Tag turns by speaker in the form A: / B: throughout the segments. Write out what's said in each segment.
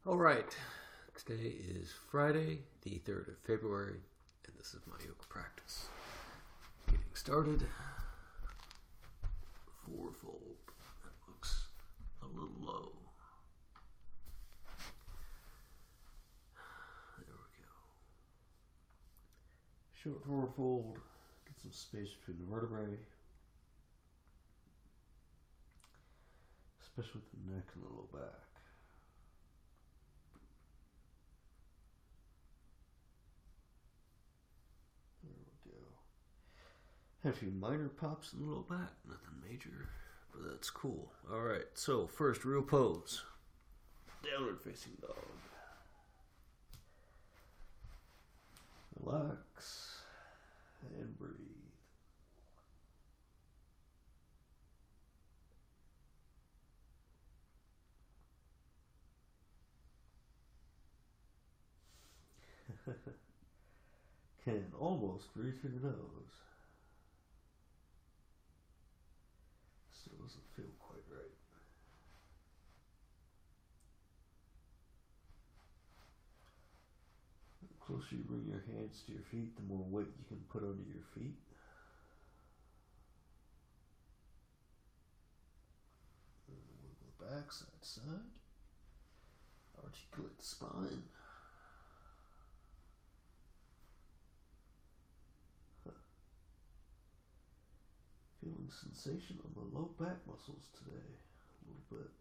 A: All right, today is Friday, the 3rd of February, and this is my yoga practice. Getting started. Fourfold. That looks a little low. There we go. Short fourfold. Get some space between the vertebrae, especially with the neck and the low back. Had a few minor pops in the low back, nothing major, but that's cool. Alright, so first, real pose. Downward facing dog. Relax and breathe. Can almost breathe through the nose. Still doesn't feel quite right. The closer you bring your hands to your feet, the more weight you can put under your feet. Wiggle back, side to side. Articulate the spine. Feeling sensation on the low back muscles today, a little bit.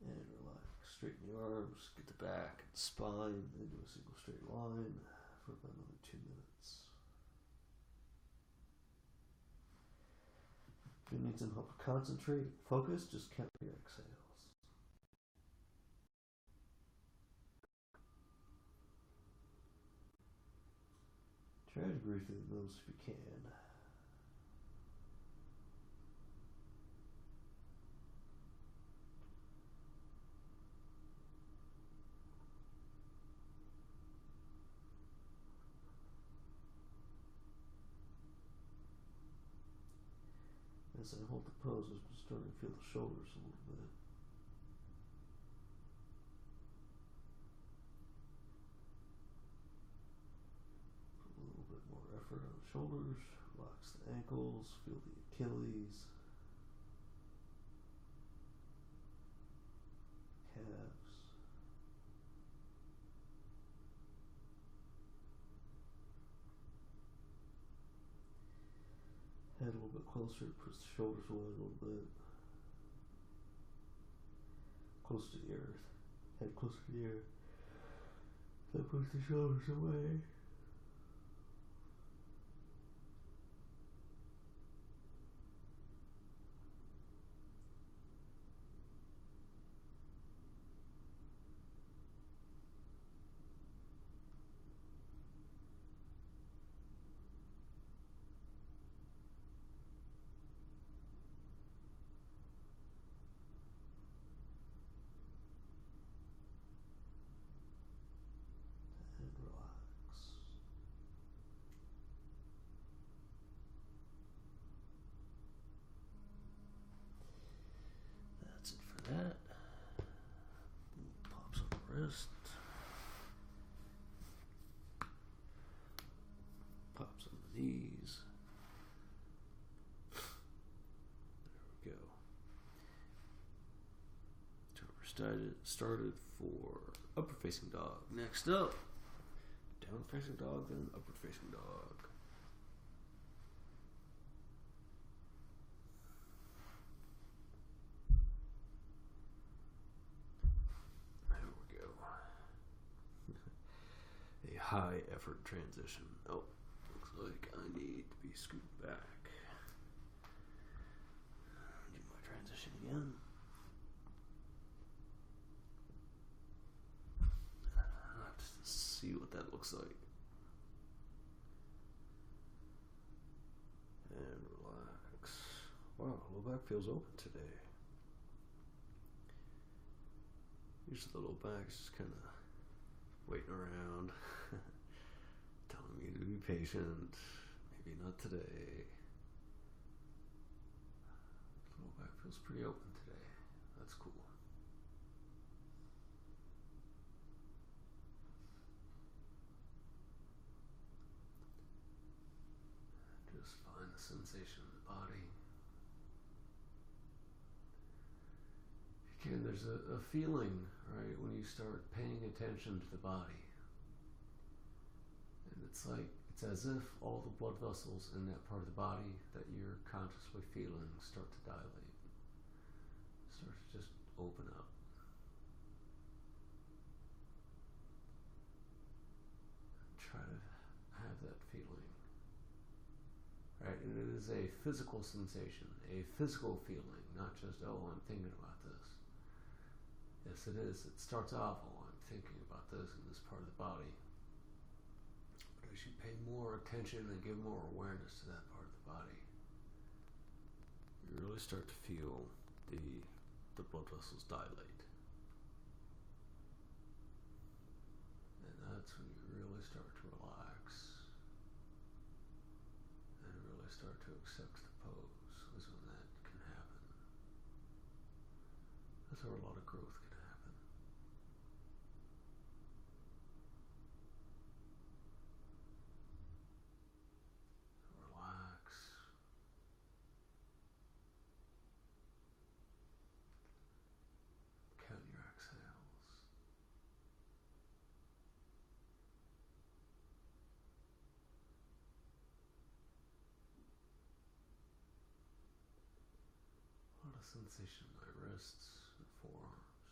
A: And relax. Straighten your arms, get the back and spine into a single straight line for about another 2 minutes. If you need some help to concentrate, focus, just count your exhales. Try to breathe through the nose if you can. As I hold the pose, I'm starting to feel the shoulders a little bit. Effort on the shoulders, relax the ankles, feel the Achilles, calves. Head a little bit closer, push the shoulders away a little bit. Close to the earth. Head closer to the earth. Then push the shoulders away. That pops on the wrist, pops on the knees. There we go. Started for upward facing dog. Next up, downward facing dog, then upward facing dog. High effort transition. Oh, looks like I need to be scooted back. Do my transition again. I'll have to see what that looks like. And relax. Wow, low back feels open today. Usually the low back's just kind of waiting around, telling me to be patient. Maybe not today. Low back Feels pretty open today. That's cool. Just find the sensation in the body. Again, there's a feeling, right, when you start paying attention to the body. And it's as if all the blood vessels in that part of the body that you're consciously feeling start to dilate. Start to just open up. Try to have that feeling. Right? And it is a physical sensation, a physical feeling, not just, oh, I'm thinking about this. Yes, it is. It starts off, oh, I'm thinking about this in this part of the body. But as you pay more attention and give more awareness to that part of the body, you really start to feel the blood vessels dilate. And that's when you really start to relax and really start to accept the pose, is when that can happen. That's where a lot of growth can happen. Relax. Count your exhales. A lot of sensation in my wrists and forearms.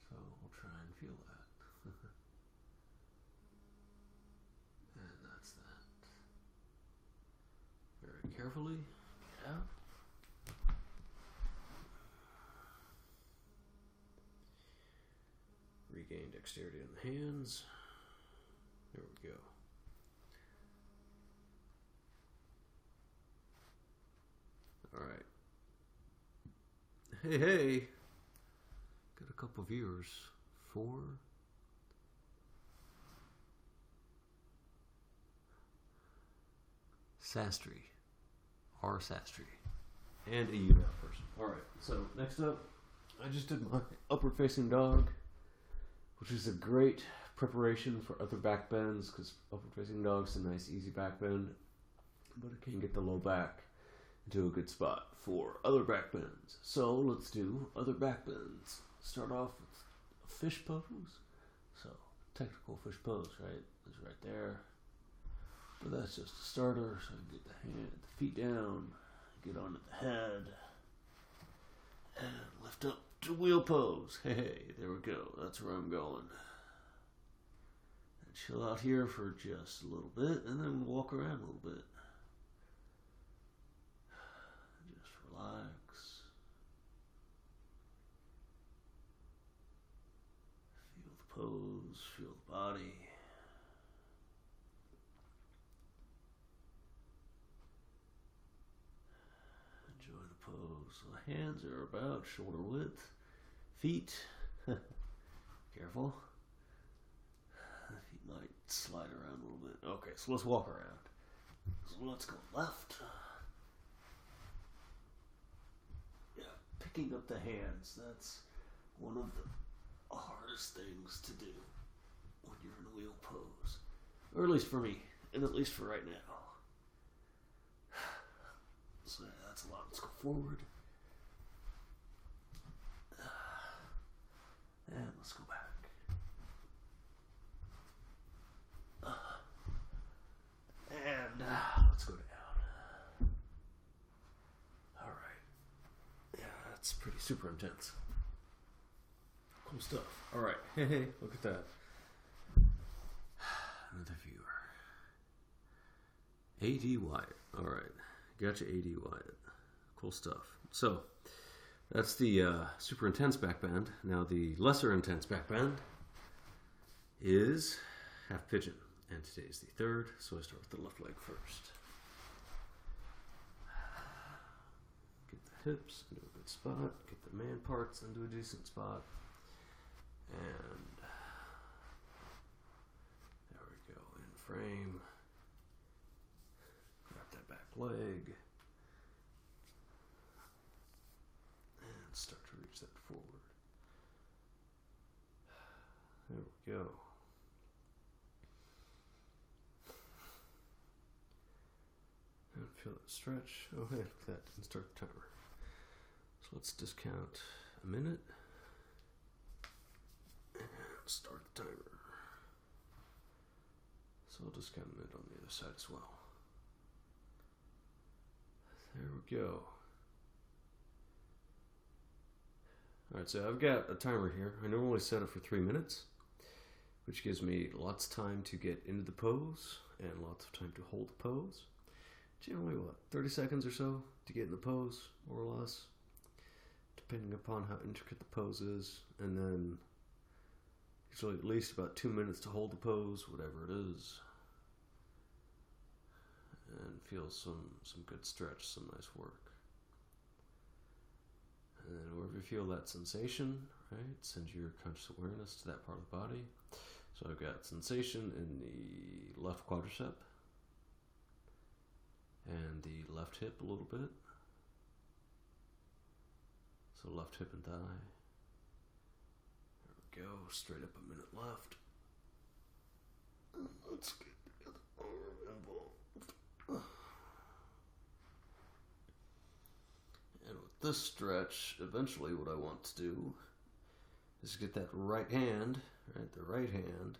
A: So we'll try and feel that. And that's that. Very carefully. Get out. Regain dexterity in the hands. There we go. Alright. Hey. Got a couple viewers. 4. Sastry. R. Sastry. And a YouNow person. Alright, so next up, I just did my upward facing dog, which is a great preparation for other back bends, because upward facing dog's a nice easy back bend, but it can get the low back into a good spot for other back bends. So let's do other back bends. Start off with a fish pose. So technical fish pose, right? Is right there. But that's just a starter, so I can get the feet down, get onto the head, and lift up to wheel pose. Hey, there we go. That's where I'm going. And chill out here for just a little bit, and then walk around a little bit. Just relax. Feel the pose, feel the body. Enjoy the pose. So the hands are about shoulder width. Feet, careful. The feet might slide around a little bit. Okay, so let's walk around. So let's go left. Yeah, picking up the hands. That's one of the hardest things to do when you're in a wheel pose. Or at least for me, and at least for right now. So that's a lot. Let's go forward. And let's go back. And let's go down. Alright. Yeah, that's pretty super intense. Cool stuff. Alright. Hey, look at that. Another viewer. AD Wyatt. Alright. Gotcha, AD Wyatt. Cool stuff. So, that's the super intense back bend. Now the lesser intense back bend is half pigeon. And today's the third, so I start with the left leg first. Get the hips into a good spot. Get the man parts into a decent spot. And there we go, in frame. Grab that back leg. And start to reach that forward. There we go. And feel that stretch. Oh, hey, look at that. Didn't start the timer. So let's discount a minute. And start the timer. So I'll discount a minute on the other side as well. There we go. Alright, so I've got a timer here. I normally set it for 3 minutes, which gives me lots of time to get into the pose and lots of time to hold the pose. Generally, 30 seconds or so to get in the pose, more or less, depending upon how intricate the pose is, and then usually at least about 2 minutes to hold the pose, whatever it is, and feel some good stretch, some nice work. And then wherever you feel that sensation, right, send your conscious awareness to that part of the body. So I've got sensation in the left quadricep and the left hip a little bit. So left hip and thigh. There we go, straight up a minute left. Let's get the other arm involved. And with this stretch, eventually what I want to do is get that right hand, right, the right hand,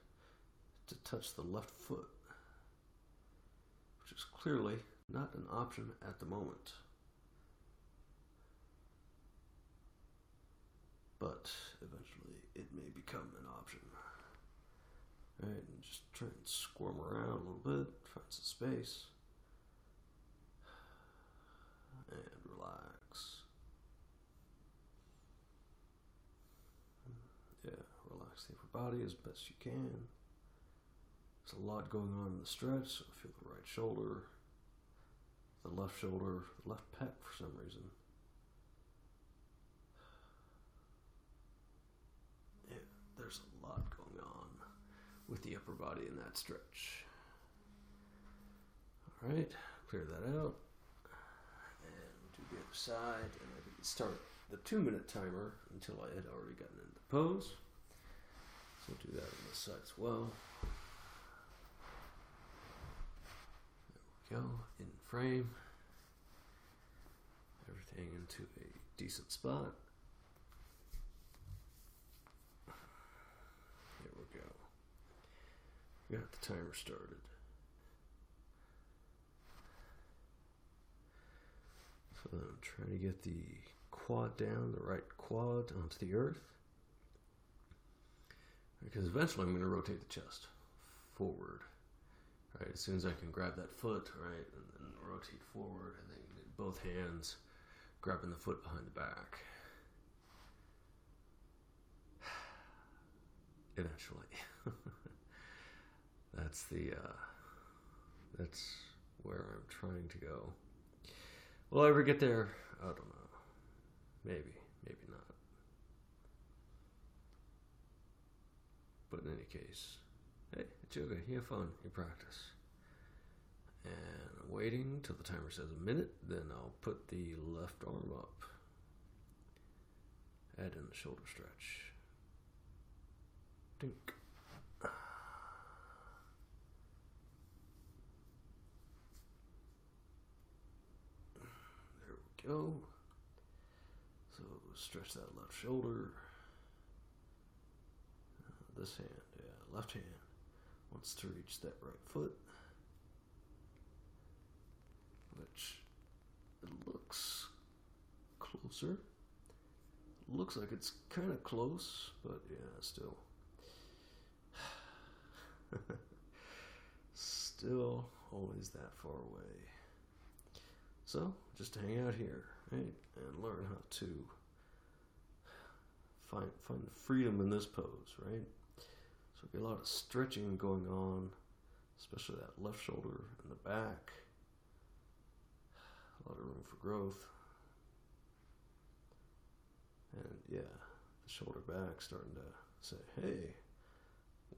A: to touch the left foot, which is clearly not an option at the moment. But eventually it may become an option. Right, and just try and squirm around a little bit, find some space, and relax. Yeah, relax the upper body as best you can. There's a lot going on in the stretch, so feel the right shoulder, the left shoulder, the left pec for some reason. Yeah, there's a lot going on with the upper body in that stretch. Alright, clear that out. And do the other side, and I can start the 2-minute timer until I had already gotten into the pose. So do that on this side as well. There we go, in frame. Everything into a decent spot. Here we go. Got the timer started. So then I'm trying to get the quad down, the right quad onto the earth. Because eventually I'm going to rotate the chest forward. Right, as soon as I can grab that foot, right, and then rotate forward, and then get both hands grabbing the foot behind the back. Eventually. That's where I'm trying to go. Will I ever get there? I don't know. Maybe, maybe not. But in any case, hey, it's yoga. You have fun. You practice. And I'm waiting till the timer says a minute. Then I'll put the left arm up. Add in the shoulder stretch. Dink. There we go. So stretch that left shoulder. This hand, yeah, left hand wants to reach that right foot, which it looks closer. Looks like it's kind of close, but yeah, still. Still always that far away. So, just hang out here, right, and learn how to find freedom in this pose, right? So there'll be a lot of stretching going on, especially that left shoulder and the back. A lot of room for growth. And yeah, the shoulder back starting to say, hey,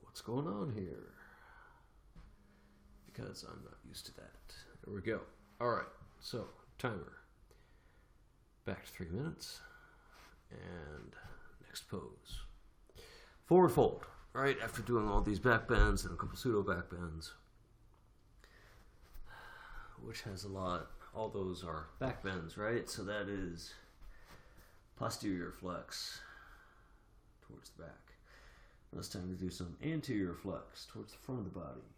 A: what's going on here? Because I'm not used to that. There we go. All right, so timer. Back to 3 minutes. And next pose. Forward fold. Right after doing all these back bends and a couple pseudo back bends, which has a lot. All those are back bends, right? So that is posterior flex towards the back. Now it's time to do some anterior flex towards the front of the body.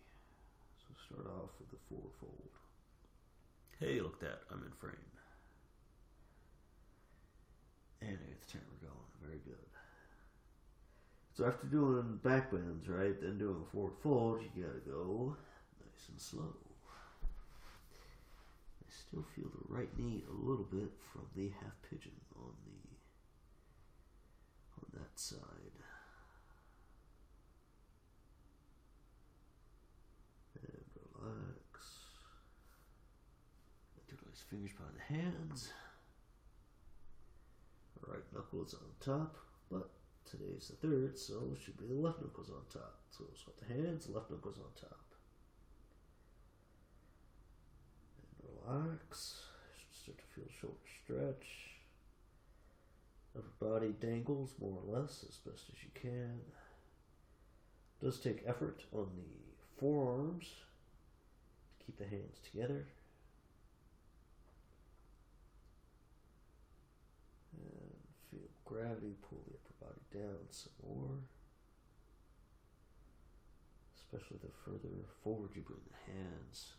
A: So start off with the forward fold. Hey, look at that, I'm in frame. And I get the timer going, very good. So after doing back bends, right, then doing a forward fold, you gotta go nice and slow. I still feel the right knee a little bit from the half pigeon on that side. And relax. Interlace fingers by the hands. Right knuckles on top, but today's the 3rd, so it should be the left knuckles on top. So swap the hands, left knuckles on top. And relax. Start to feel shoulder stretch. Upper body dangles more or less as best as you can. It does take effort on the forearms to keep the hands together. And feel gravity pull the upper body down some more. Especially the further forward you bring the hands,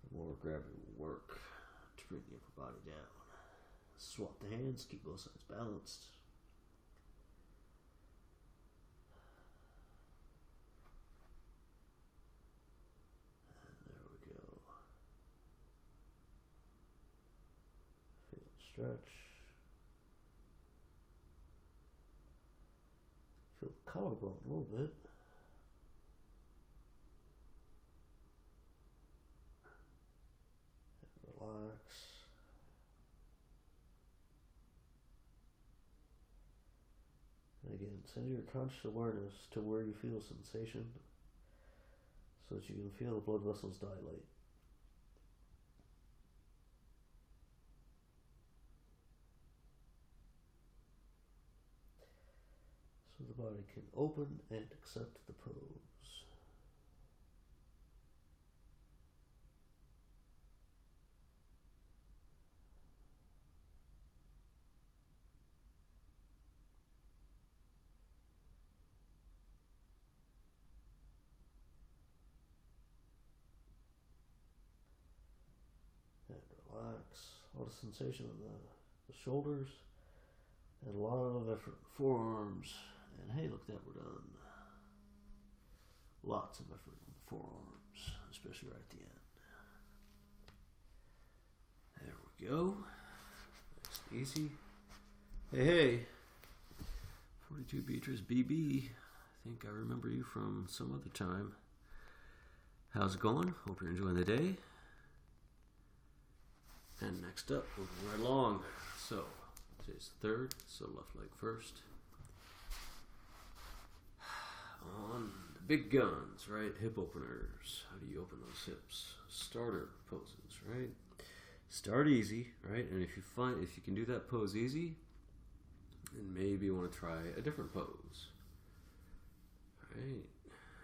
A: the more gravity will work to bring the upper body down. Swap the hands, keep both sides balanced. And there we go. Feel the stretch. Feel the collarbone a little bit. And relax. And again, send your conscious awareness to where you feel sensation so that you can feel the blood vessels dilate. So the body can open and accept the pose. And relax. A lot of sensation on the shoulders and a lot of effort in the forearms. And hey, look, that we're done. Lots of effort on the forearms, especially right at the end. There we go. Nice and easy. Hey, hey. 42 Beatrice BB. I think I remember you from some other time. How's it going? Hope you're enjoying the day. And next up, moving right along. So, today's the 3rd, so left leg first. On the big guns, right? Hip openers. How do you open those hips? Starter poses, right? Start easy, right? And if you can do that pose easy, then maybe you want to try a different pose. Right?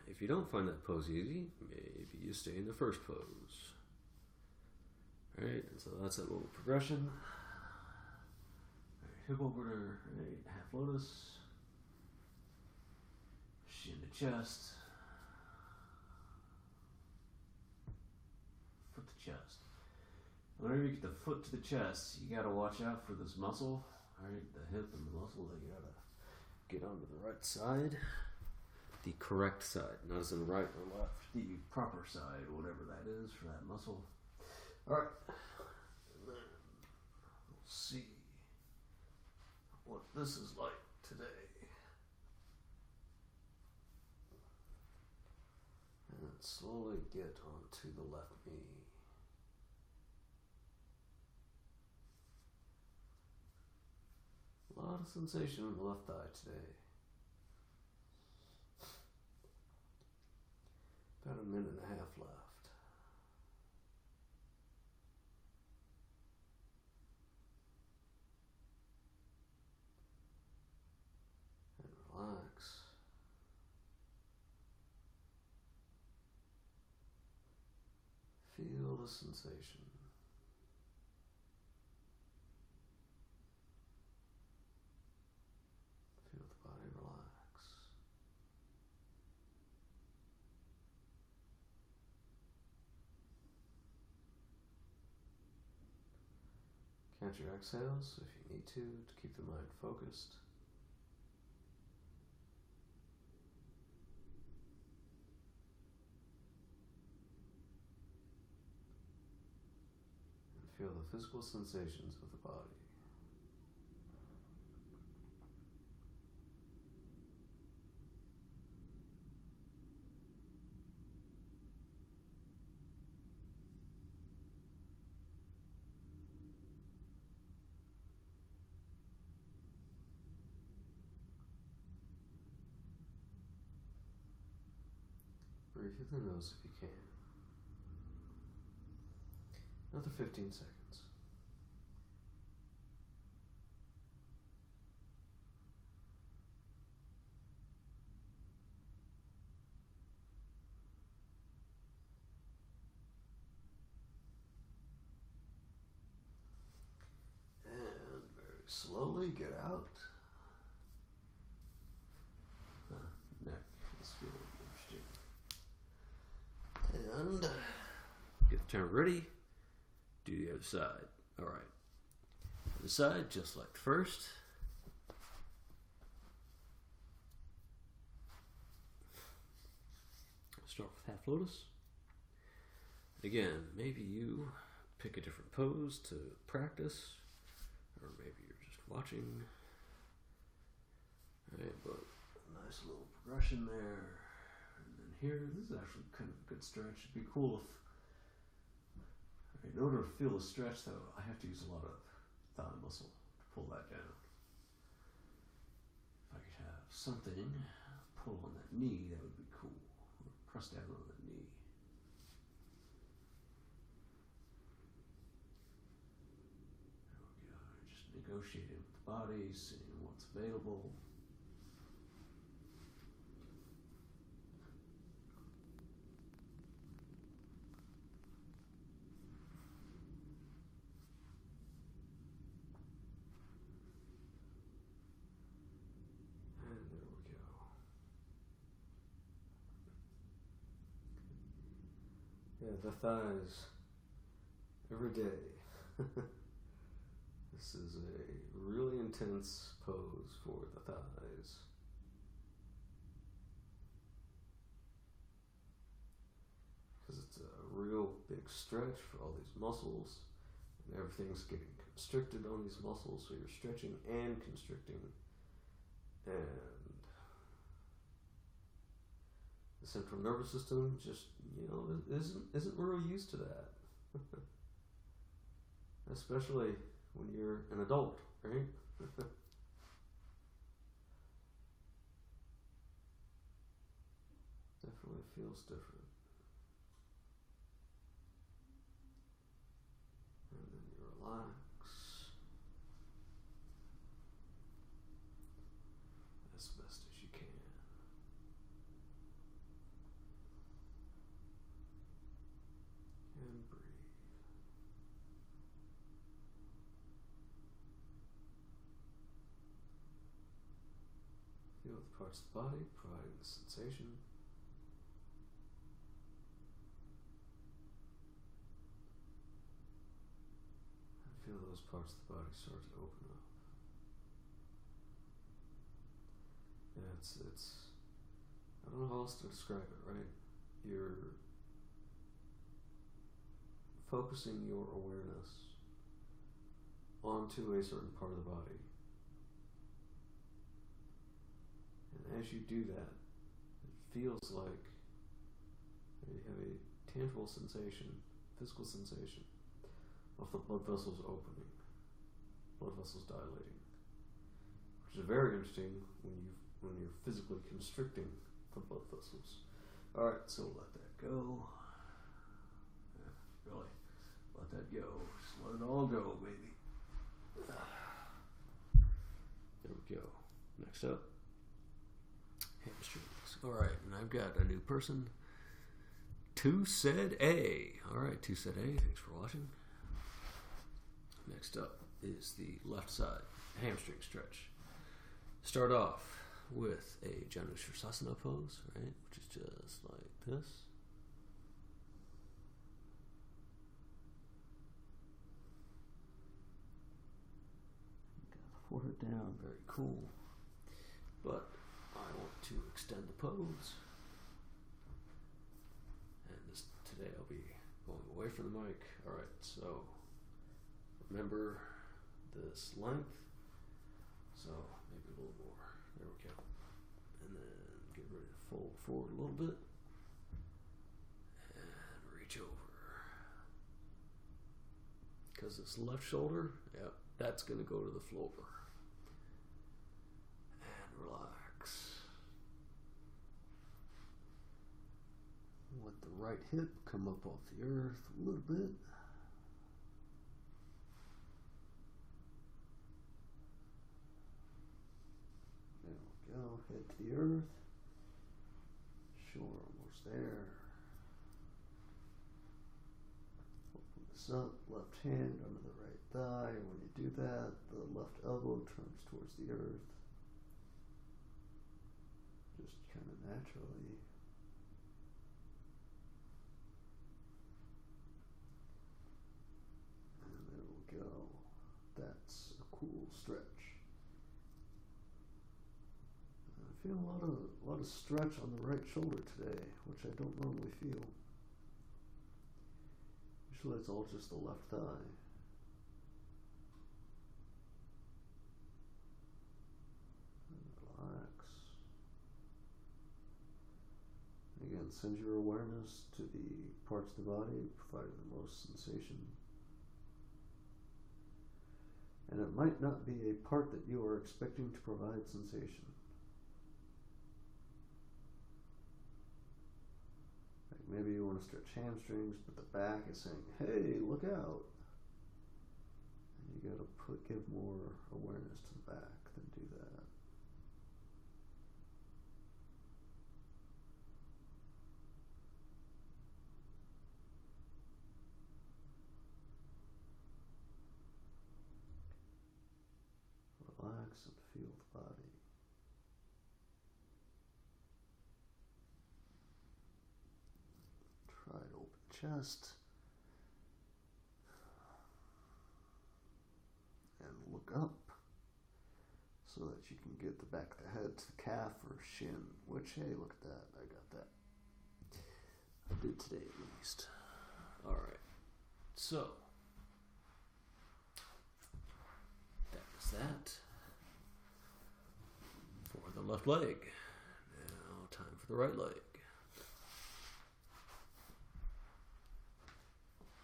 A: If you don't find that pose easy, maybe you stay in the first pose. Right? And so that's that little progression. Right, hip opener, right? Half lotus. Shin to chest. Foot to chest. Whenever you get the foot to the chest, you gotta watch out for this muscle. Right? The hip and the muscle, they gotta get onto the right side. The correct side, not as in right or left. The proper side, whatever that is for that muscle. Alright. And then we'll see what this is like today. And then slowly get onto the left knee. A lot of sensation in the left thigh today. About a minute and a half left. And relax. Feel the sensation. Feel the body relax. Count your exhales if you need to keep the mind focused. Feel the physical sensations of the body. Breathe through the nose if you can. Another 15 seconds. And very slowly get out. Neck is feeling interesting. And get the turn ready. Do the other side. All right. Other side, just like the first. Start with half lotus. Again, maybe you pick a different pose to practice, or maybe you're just watching. All right, but a nice little progression there. And then here, this is actually kind of a good stretch. It'd be cool if, in order to feel the stretch, though, I have to use a lot of thigh muscle to pull that down. If I could have something pull on that knee, that would be cool. Or press down on that knee. There we go. Just negotiating with the body, seeing what's available. Yeah, the thighs every day. This is a really intense pose for the thighs. Because it's a real big stretch for all these muscles, and everything's getting constricted on these muscles, so you're stretching and constricting. And the central nervous system just, isn't really used to that. Especially when you're an adult, right? Definitely feels different. And then you relax as best as you can. And breathe. Feel the parts of the body providing the sensation. And feel those parts of the body start to open up. Yeah, it's I don't know how else to describe it, right? You're focusing your awareness onto a certain part of the body. And as you do that, it feels like you have a tangible sensation, physical sensation of the blood vessels opening, blood vessels dilating. which is very interesting when you're physically constricting the blood vessels. All right, so let that go. Yeah, really, let that go. Just let it all go, baby. There we go. Next up, hamstrings. All right, and I've got a new person. Two said A. All right, two said A. Thanks for watching. Next up is the left side hamstring stretch. Start off with a Janu Shirsasana pose, right, which is just like this. Got the forehead down, very cool. But I want to extend the pose. And today I'll be going away from the mic. Alright, so remember this length. So maybe a little more. There we go. And then get ready to fold forward a little bit. And reach over. Because this left shoulder, yep, that's going to go to the floor. Relax. Let the right hip come up off the earth a little bit. There we go. Head to the earth. Sure, almost there. Open this up. Left hand under the right thigh. When you do that, the left elbow turns towards the earth. Just kind of naturally. And there we go. That's a cool stretch. I feel a lot of stretch on the right shoulder today, which I don't normally feel. Usually it's all just the left thigh. Again, send your awareness to the parts of the body providing the most sensation. And it might not be a part that you are expecting to provide sensation. Like maybe you want to stretch hamstrings, but the back is saying, hey, look out. And you got to give more awareness to the back than do that. Relax and feel the body. Try to open chest. And look up so that you can get the back of the head to the calf or shin. Which, hey, look at that. I got that. I did today at least. Alright. So, that was that. For the left leg. Now time for the right leg.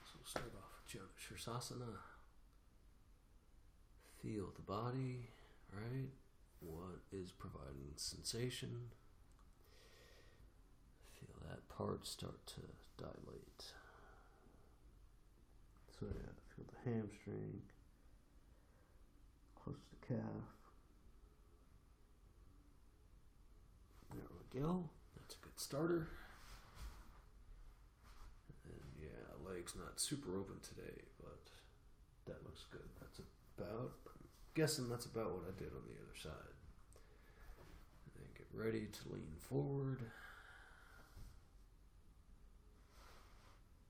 A: So we'll start off with Shirsasana. Feel the body, right? What is providing sensation? Feel that part start to dilate. So yeah, feel the hamstring, close to the calf. There we go. That's a good starter. And yeah, leg's not super open today, but that looks good. That's about, I'm guessing that's about what I did on the other side. And then get ready to lean forward.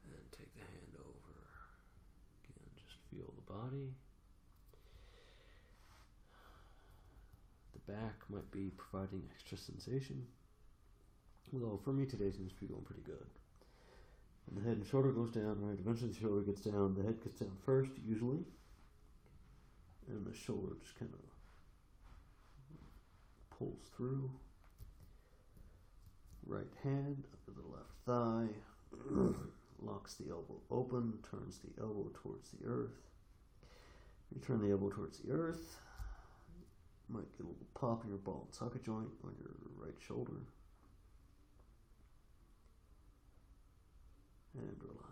A: And take the hand over. Again, just feel the body. The back might be providing extra sensation. Although for me today seems to be going pretty good. And the head and shoulder goes down, right? Eventually the shoulder gets down. The head gets down first, usually. And the shoulder just kind of pulls through. Right hand up to the left thigh. Locks the elbow open, turns the elbow towards the earth. You turn the elbow towards the earth. Might get a little pop in your ball and socket joint on your right shoulder. And relax.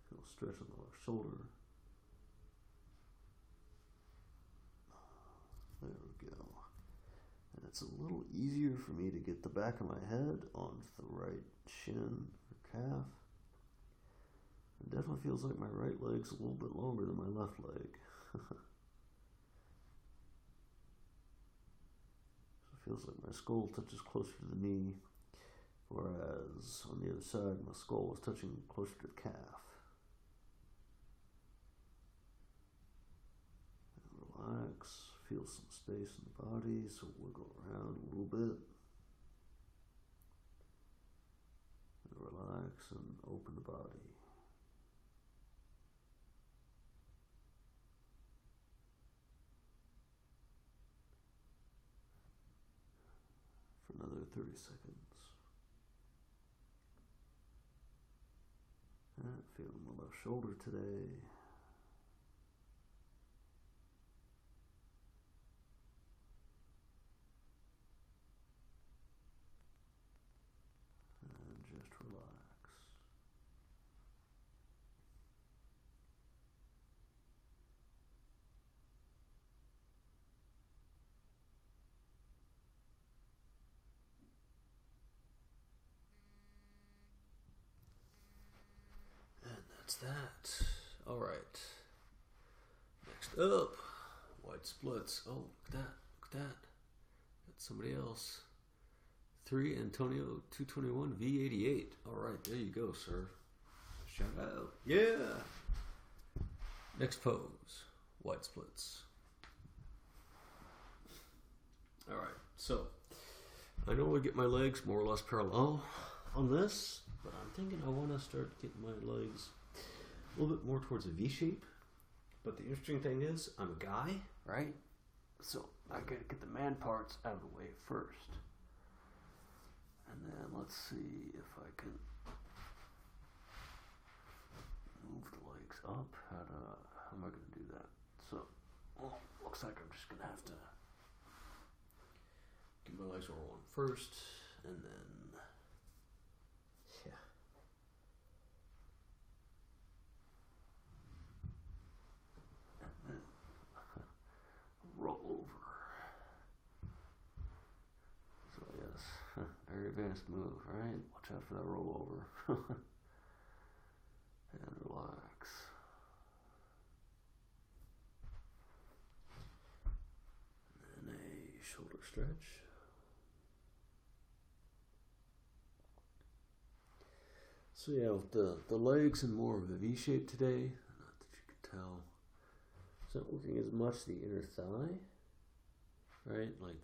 A: Feel stretch on the left shoulder. There we go. And it's a little easier for me to get the back of my head onto the right shin or calf. It definitely feels like my right leg's a little bit longer than my left leg. It feels like my skull touches closer to the knee, whereas on the other side my skull was touching closer to the calf. And relax, feel some space in the body, so wiggle around a little bit. And relax and open the body. Another 30 seconds. And feeling the left shoulder today. And just relax. That's that. Alright. Next up, wide splits. Oh, look at that. Look at that. Got somebody else. 3 Antonio 221 V88. Alright, there you go, sir. Shout out. Yeah. Next pose. Wide splits. Alright, so I normally get my legs more or less parallel on this, but I'm thinking I want to start getting my legs a little bit more towards a V shape. But the interesting thing is, I'm a guy, right? So I gotta get the man parts out of the way first. And then let's see if I can move the legs up. How am I gonna do that? So, well, looks like I'm just gonna have to get my legs rolling first, and then roll over. So yes, very advanced move, right? Watch out for that roll over. And relax. And then a shoulder stretch. So yeah, with the legs in more of a V shape today, not that you can tell. It's not working as much the inner thigh, right? Like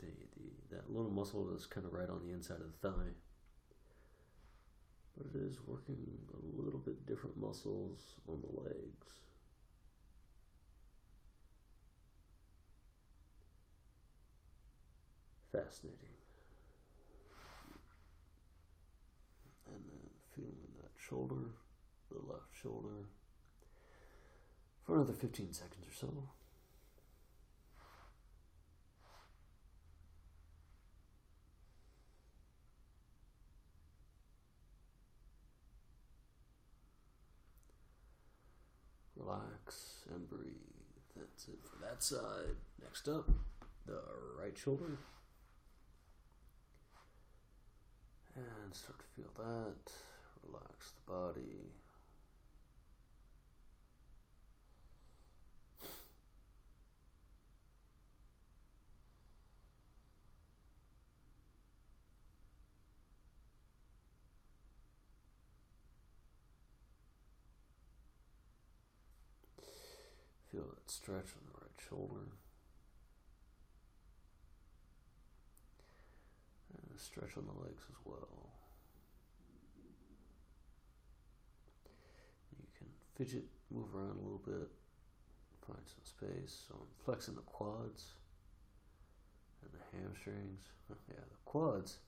A: that little muscle that's kind of right on the inside of the thigh. But it is working a little bit different muscles on the legs. Fascinating. And then feeling that shoulder, the left shoulder, for another 15 seconds or so. Relax and breathe. That's it for that side. Next up, the right shoulder. And start to feel that. Relax the body. Feel that stretch on the right shoulder. And a stretch on the legs as well. You can fidget, move around a little bit, find some space. So I'm flexing the quads and the hamstrings. Yeah, the quads.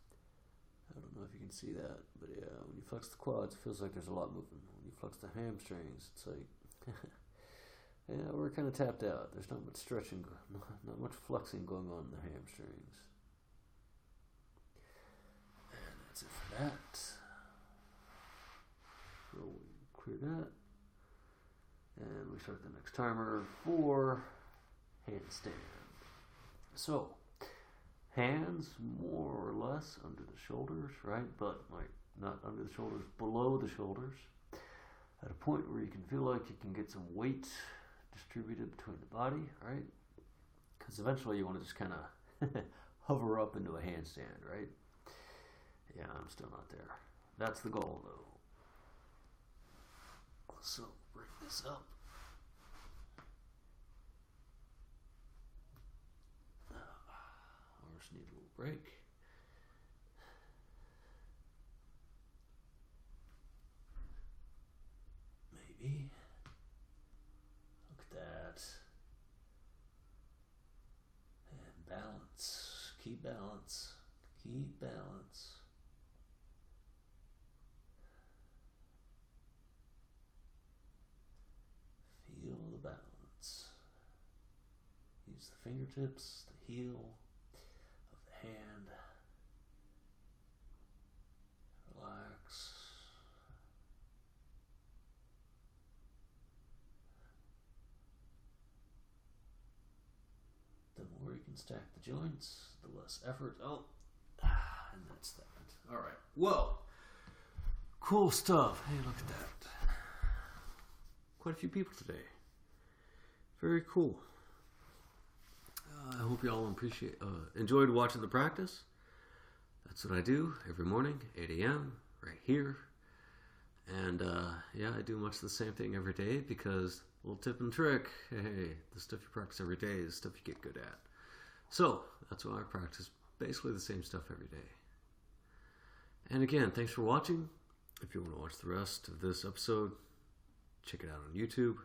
A: I don't know if you can see that, but yeah, when you flex the quads, it feels like there's a lot moving. When you flex the hamstrings, it's like Yeah, we're kind of tapped out. There's not much stretching, not much flexing going on in the hamstrings. And that's it for that. So we clear that. And we start the next timer for handstand. So, hands more or less under the shoulders, right? But like not under the shoulders, below the shoulders. At a point where you can feel like you can get some weight distributed between the body, right? Because eventually you want to just kind of hover up into a handstand, right? Yeah, I'm still not there. That's the goal, though. So, bring this up. Horse needs a little break. Maybe. Look at that. And balance. Keep balance. Keep balance. Feel the balance. Use the fingertips, the heel of the hand. Relax. The more you can stack the joints, the less effort. Oh, and that's that. All right. Whoa. Cool stuff. Hey, look at that. Quite a few people today. Very cool. I hope you all enjoyed watching the practice. That's what I do every morning, 8 a.m., right here. And yeah, I do much the same thing every day because little tip and trick. Hey, the stuff you practice every day is stuff you get good at. So that's why I practice basically the same stuff every day. And again, thanks for watching. If you want to watch the rest of this episode, check it out on YouTube.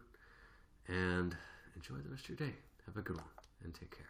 A: And enjoy the rest of your day. Have a good one and take care.